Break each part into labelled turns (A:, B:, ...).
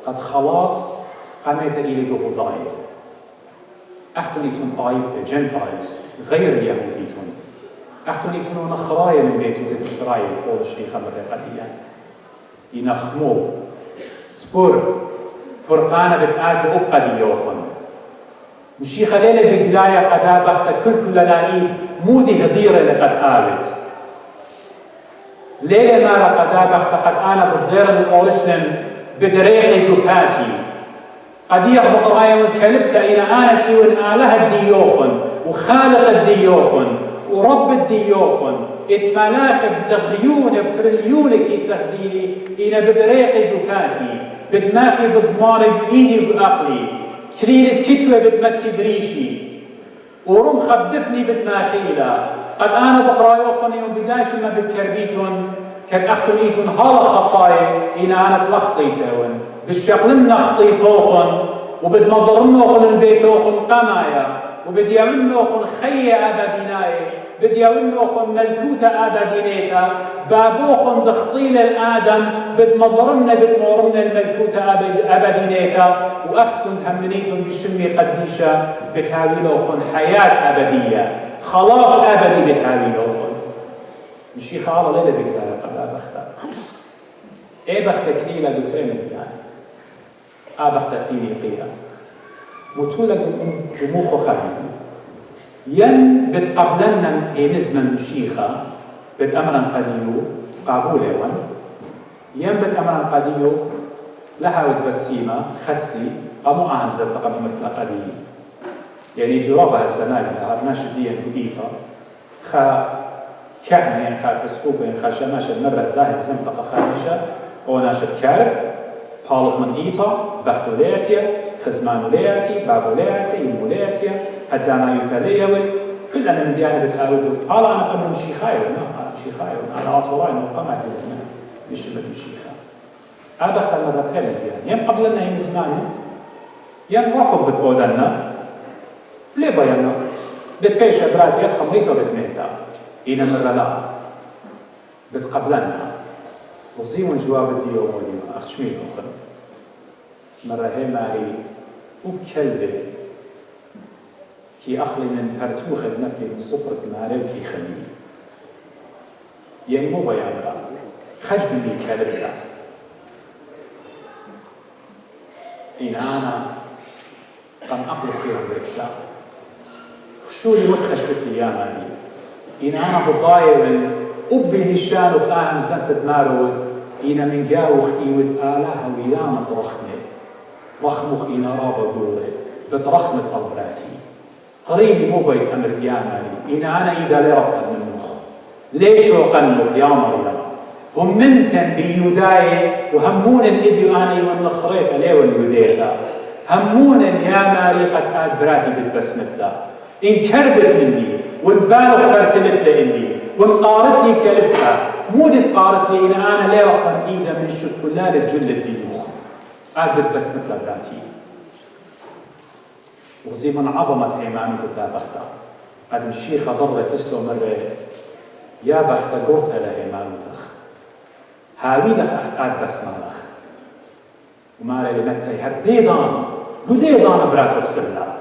A: قد خلاص قامت إلى جهوداي أختنيتون طيب جنتايلز غير اليهوديتون أختنيتون نخرايا من بيتوت إسرائيل بولش لي خمر قديا ينخمو سبور فرقانة بتآتي أبقى ديوخن مشي خليلة بقلايا قدا بخت كل نائف مودي هضيرة لقد آبت ليلة ما قدا بخت قد أنا بالضيرة الأورشلم بدريقي دوباتي قد يخبط رأي وكلبت إلى آنت إيوان آلها الديوخن وخالق الديوخن ورب الديوخن اتملاخب لغيون بفرليون كيسخديلي إلى بدريقي دوباتي بدماخي بزماري بإيدي وبأقلي كليلة كتوة بدمتي بريشي ورم خبدبني بدماخيلا قد أنا بقرأ يوخن يوم بداش ما بالكربيتون كد أختن إيتون هلا خطاي إنا أنا تلخطيتون بالشغلنا خطيتوخن وبدمضرنوخن البيتوخن قمايا وبدياونوخن خي أبديناي بدياونوخن ملكوت أبدينيتا بابوخن دخطيل الآدم بدمضرن بدمورن الملكوت أبدينيتا وأختن همنيتون بشمي قديشة بتاويلوخن حياة أبدية خلاص أبدي بتاويلوخن مشي خالة ليلة بقلاها قبل بختها إيه بختك ليلة قترمت يعني بختها فينيقية متولة جموخو خبيبي ين بتقبلنا إيه نزمن مشيخة بتأمرا قديو قابولة ون ين بتأمرا قديو لها وتبسيمة خسلي قاموا أهم زلت قبل مثل قديو يعني جرابها السنة لها ناشديا كوئيتا كعنة خا بسكوبين خا شماشة مرة ذاهب زنطقة خامشة وناشد كارب طالب من إيطا بختولياتيا خزمانولياتي بابولياتي يمولياتيا هدانا يتاليوي كل أنا من ديانة بتآوده قال أنا أمر مشي خاير مشي خاير أنا أطوائي وقمع دينا مش مشيخة بخت المرتين ديان يم قبل أنه يمزماني ين رفض بتقودنا ليه بيانا بتبيش براتي خمريته بتميتا إنا مرة لا بتقبلنا وزيون جواب الديو مودينا أخشمين أخر مرة هي ماري وبكلبة كي أخلي من برتوخ النبلي من صبرة ماري وكي خلي يعني مو بيان را خج مني كلبتا إن أنا قم أقلب فيهم بركتا خشولي وتخشفتي يا ماري إن أنا بضايع من أبي هشان وفاهم زنت مارود إن من جاوخ إيود آلها ويانا ترخني رخمخ إن رابا قولي بترخمة أبراتي قريبي مو بيت أمر دياناني إن أنا إذا لرب النخ ليش وقنخ يا مريم هم منتن بيوداي وهمون إديو أنا والنخريت ليه واليوديتا همون يا ماري قد آد براتي بتبسمت لا إن كربت مني والبالغ برتلت لإني وانقارت لي كلبتها مودت قارت لي إن أنا ليه رقم إيدا من شكلالة جل الديوخ قابلت بس مثل براتي وزي من عظمة هيمانة الدابختة قد مشيخة ضرة تسلو مرة يا بختة قرتة لهيمانوتخ هاوي لخ أخت قاد بس مالخ ومالي لمتى هبدي دانا هدي دانا براتو بسلا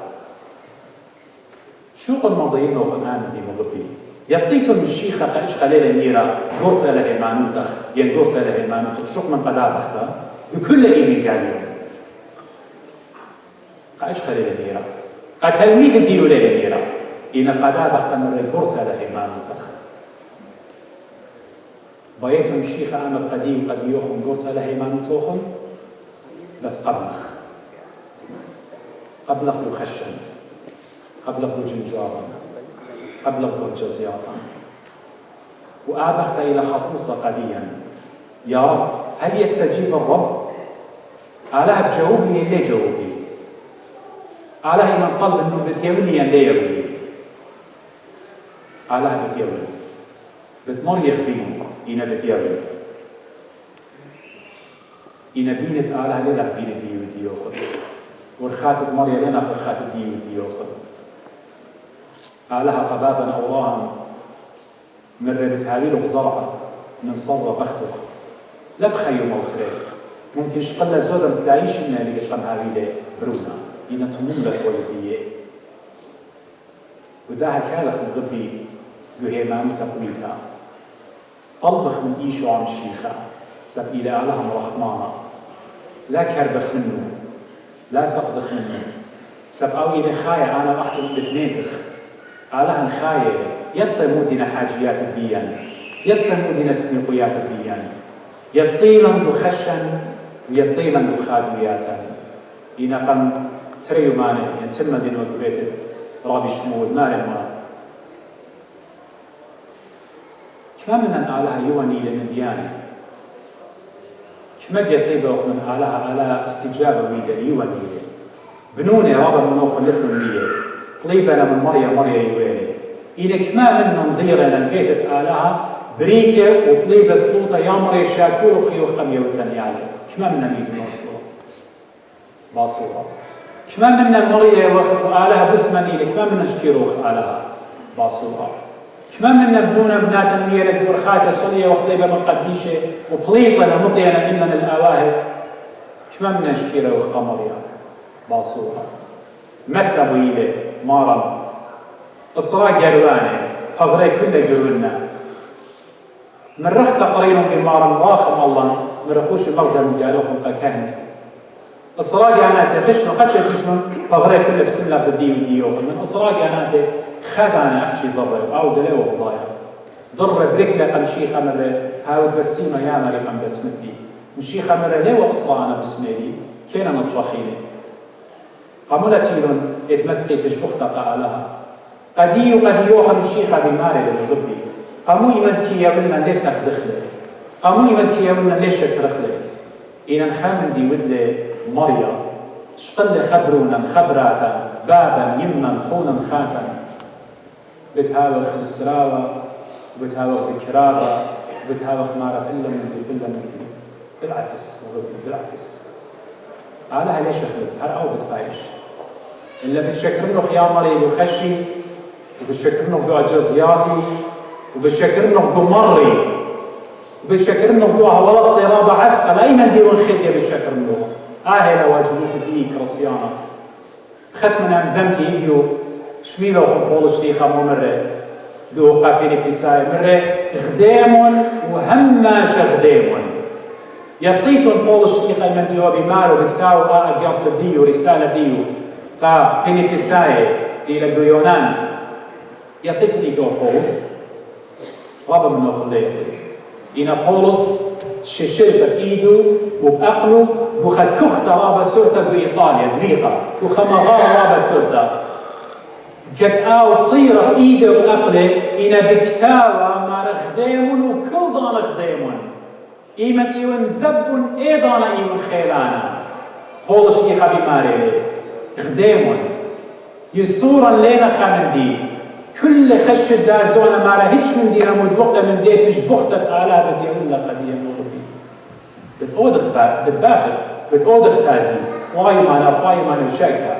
A: شو قد مضيين لو خنان دي مغبي يبطيتو المشيخة قايش خليل ميرا قرتة لهيمانوتخ ين قرتة لهيمانوتخ شوق من قدا بختة بكل إيمي قاليون قايش خليل ميرا قتل ميك ديو ليل ميرا إن قدا بختة من قرتة لهيمانوتخ بايتو مشيخة أمر قديم قد يوخن قرتة لهيمانوتوخن بس قبلك خشن قبلك جنجارا قبلك جزياتا وآبخت إلى خطوصة قديا يا رب هل يستجيب الرب؟ آلها بجاوبني ليه جاوبني آلها من طلب أنه بتيولي ليه يولي آلها بتيولي بتمر يخبين إنا بتيولي إنا بينت آلها ليه بينت ديو خذ والخاتب مريا لنا في الخاتب ديو خذ آلها قبابا أوراهم مرة بتهاويله بزرعة من صرة بختخ لا بخيو موتري ممكن شقلة زودة متلاقيش إنها اللي قطن هاويلة برونا إنها تموم لك ولدية وداها كالخ مغبي يهي ما متقويتا طلبخ من إيشو عم شيخا سب إلى لها مرخمانا لا كربخ منه لا سقدخ منه سب أو إلى خايا أنا أختم بدنيتخ آلها خايا يطمودنا حاجيات الديان يطمودنا سنقيات الديان يطيلا بخشن ويطيلا بخادوياتا إنا قم تريو ماني ينتم دين وقبيتت رابي شمول مالي ما كما من آلها يواني لمن دياني كما قلت لي بأخ من آلها استجابة ويدا يواني بنوني رابا منو خلتهم لي طليبنا من مريا يواني إنا كما من نضيرنا البيتت آلها بريكة وطليبة سلوطة يا مريا شاكور وخي وخم يوتني عليه كما من نميد نوصوه باصوره كما من مريا وآلها بسمني كما من نشكيروخ آلها باصوره كما من بنونا بنات الميلة برخاتة صلية وخطيبة من قديشة وبليطة نمطينا إننا الآواهي كما من نشكيرة وخقمريا باصوها مثل بويلة مارا إصراء قروانة هغري كل قرونا من رخ تقرينهم بمارا واخم الله من رخوش المغزل قالوهم قكهني إصراء قاناتي خشنو خدشة خشنو هغري كل بسم الله بدي ودي من إصراء قاناتي خدانا أخشي ضرر أو زلي وضايا ضرر بركلة قمشي خمرة هاود بسيمة يا مري قم بسمتي مشي خمرة ليه وأصلا أنا بسميلي كينا نتشخيني قمولتيلون اتمسكي تجبخت قالها قديو خمشي خبيماري للغبي قامو يمدكي يولنا ليس أخدخله قامو يمدكي يولنا ليش ترخله إن نخمن دي ودلي مريا شقل خبرونا خبراتا بابا يما خونا خاتا بتهاوخ بالسراوة وبتهاوخ بكرابة وبتهاوخ مارا إلا من دي بالعكس آلها ليش أخلب هر أو بتبايش إلا بتشكرنه خيامري بخشي وبتشكرنه بعجزياتي وبتشكرنه بمري وبتشكرنه بهولط رابع عسقل أي من دي والخدية بتشكرنه هنا واجبوك ديك رصيانة ختمنا مزمتي يديو شميلو خبول شتيخة ممرة دو قابيني بيساي مرة خديمون وهماش خديمون يبطيتون بول شتيخة من ديو بمارو بكتاو أجابت ديو رسالة ديو قابيني بيساي دي لقيونان يبطيتني جو بولس رابا منو خليتي إنا بولس ششلت بإيدو وبأقله وخد كختا رابا سورتا بإيطاليا دريقة وخمغار رابا سورتا قد آو صيرة إيده وأقله إنا بكتاوة ما رخديمون وكل دان رخديمون إيمن إيون زبون إيضان إيون خيلانا بولش يخبي ماريلي خديمون يصورا لينا خمندي كل خش دازونا مارا هيتش من دينا مدوقة من ديتش بختت آلها بتيقول لها قديا نوربي بتأودخ بتباخخ بتأودخ تازي طايمانا وشاكها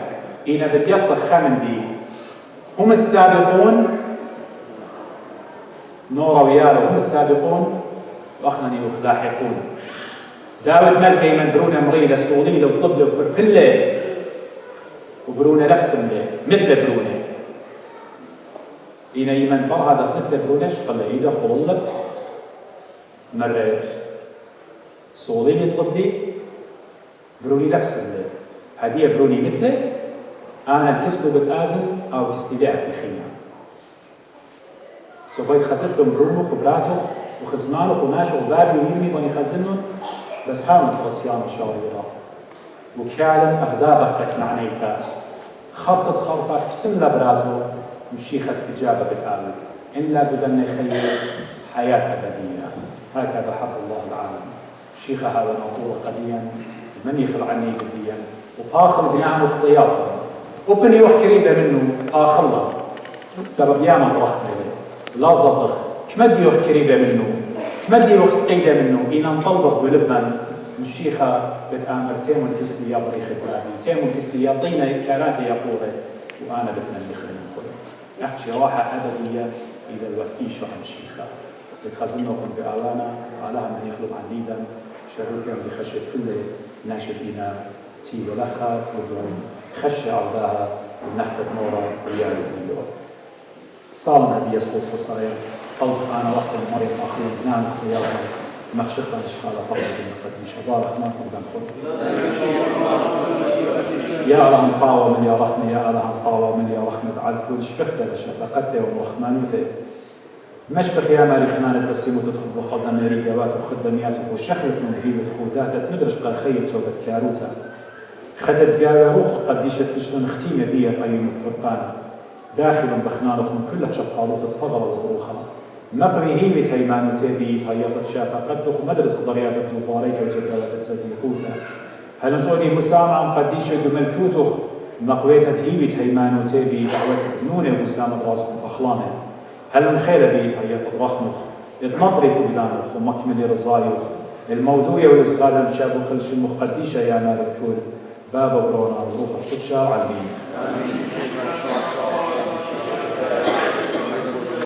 A: إنا بتيطخ خمندي هم السابقون نورا ويالا هم السابقون وأخنني وخلاحقون داود ملكة يمن برونا مريلة صوليلة وطبلة وبربلة وبرونا لبسملة مثل برونا إنا يمن برهدخ مثل برونا شقلة إيدا خلالة مرة صوليلة طبلة بروني لبسملة هدية بروني مثله أنا الكسلو بتآزم أو كسلي لعب تخينا صبايت خزت لهم برونو خبراتو وخزمانو خناشو وبابي ويمي واني خزنهم بس حاول تغسيان شاوريرا وكالا أغدا بختك معنيتا خرطة في بسم لبراتو مشيخ استجابة بالآمد إلا بدنا خير حياة أبدية هكذا حق الله العالم مشيخ هذا الموضوع قديا من يخل عني جديا وباخل بناء اختياطه وبني وح قريبة منه آخر سبب ياما ضرخنا له لا زضخ كمدي وح قريبة منه كمدي وح سقيدة منه إنا نطلق بلبن مشيخة بتآمر تيمو الكسلي يا بريخ البابي تيمو الكسلي يعطينا كاراتي يقوله وأنا بدنا نخلي نقوله أحكي راحة أبدية إذا الوثقيش عن مشيخة بتخزنكم بآلانا آلها من يخلق عن ليدا شروكا بخشية كل ناشدين تي ولخا ودون خشي عرضاها ونختت نورا ويالي ديو صالنا دي صوت خصايا قلب خانا وقت المريض أخير نعم اختيارها مخشقنا إشخال طلب المقدمش بارخ ماكم دنخل يا ألهم طاوة من يا رخمة يا ألهم طاوة من يا رخمة على كل شفخت لشفقته ورخمان وثيب مشبخ يا ماري خنانت بسيمو تدخل بخدم ريقابات وخدميات وشخلت من هيبة خودات مدرش قال خيب توبة كاروتا خدت قاوة روخ قديشة تشتون ختيمة بيا قيم الفرقانة داخلا بخنانخ من كل شبالوت الطغرة وطروخة نقري هيبة هيمان وتابيت هياطة شابة قد تخ مدرس قدريات الدوباريك وجدالة تسدي قوثة هل انطوني مسامع قديشة دملكوتخ نقويت هيبة هيمان وتابي دعوة بنونة مسامة رازق أخلانه هل نخيل بيت هياطة رخمخ اتنطري بقدانخ ومكملي رزايخ الموضوع والإصغال المشابه خلش المقديشة يا مالت كل بابا برونا وروح الشارع البيت